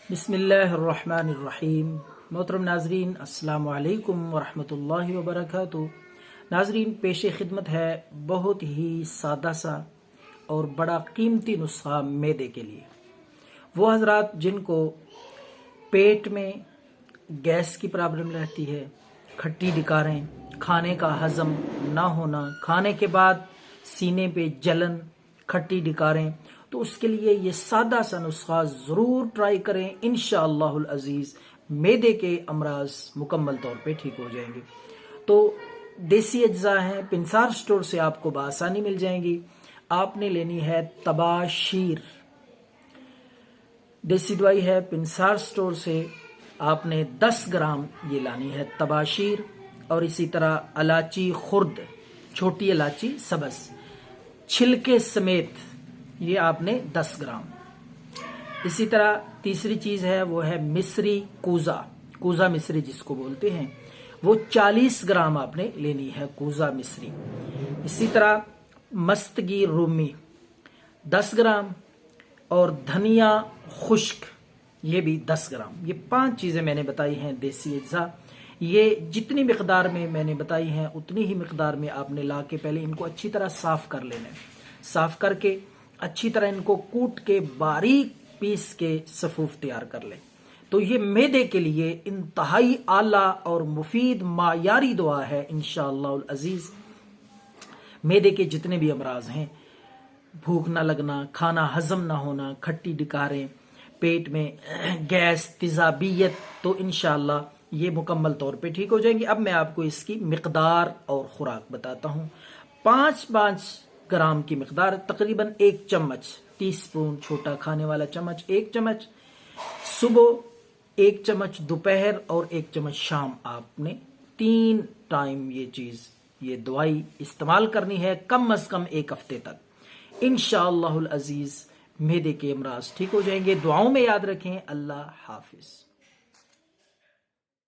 बिस्मिल्लाहिर्रहमानिर्रहीम। मोहतरम नाजरीन, अस्सलामु अलैकुम वरहमतुल्लाहि वबरकातुहू। नाजरीन, पेश खिदमत है बहुत ही सादा सा और बड़ा कीमती नुस्खा मैदे के लिए। वो हजरात जिनको पेट में गैस की प्रॉब्लम रहती है, खट्टी डिकारें, खाने का हजम ना होना, खाने के बाद सीने पे जलन, खट्टी डिकारें, तो उसके लिए ये सादा सा नुस्खा ज़रूर ट्राई करें। इंशाअल्लाहुल अज़ीज़ मैदे के अमराज मुकम्मल तौर पे ठीक हो जाएंगे। तो देसी अज्जा हैं, पिंसार स्टोर से आपको बआसानी मिल जाएंगी। आपने लेनी है तबाशीर, देसी दवाई है, पिंसार स्टोर से आपने 10 ग्राम ये लानी है तबाशीर। और इसी तरह इलायची खुर्द, छोटी इलायची सबस, छिलके समेत ये आपने 10 ग्राम। इसी तरह तीसरी चीज है वो है मिस्री कूजा, कूजा मिस्री जिसको बोलते हैं, वो 40 ग्राम आपने लेनी है कूजा मिस्री। इसी तरह मस्तगी रूमी 10 ग्राम और धनिया खुश्क ये भी 10 ग्राम। ये 5 चीजें मैंने बताई हैं देसी अज्जा। ये जितनी मिकदार में मैंने बताई हैं उतनी ही मिकदार में आपने ला के पहले इनको अच्छी तरह साफ कर लेना है। साफ करके अच्छी तरह इनको कूट के बारीक पीस के सफूफ तैयार कर लें। तो ये मैदे के लिए इंतहाई आला और मुफीद मायारी दुआ है। इंशाअल्लाह अजीज मैदे के जितने भी अमराज हैं, भूख ना लगना, खाना हजम ना होना, खट्टी डिकारें, पेट में गैस, तेजाबियत, तो इंशाअल्लाह ये मुकम्मल तौर पे ठीक हो जाएंगे। अब मैं आपको इसकी मिकदार और खुराक बताता हूँ। 5-5 ग्राम की मिकदार, तकरीबन 1 चम्मच, टीस्पून छोटा खाने वाला चम्मच, 1 चम्मच सुबह, 1 चम्मच दोपहर और 1 चम्मच शाम। आपने 3 टाइम ये दवाई इस्तेमाल करनी है कम अज कम 1 हफ्ते तक। इंशाअल्लाहुल अजीज मैदे के अमराज ठीक हो जाएंगे। दुआओं में याद रखें। अल्लाह हाफिज।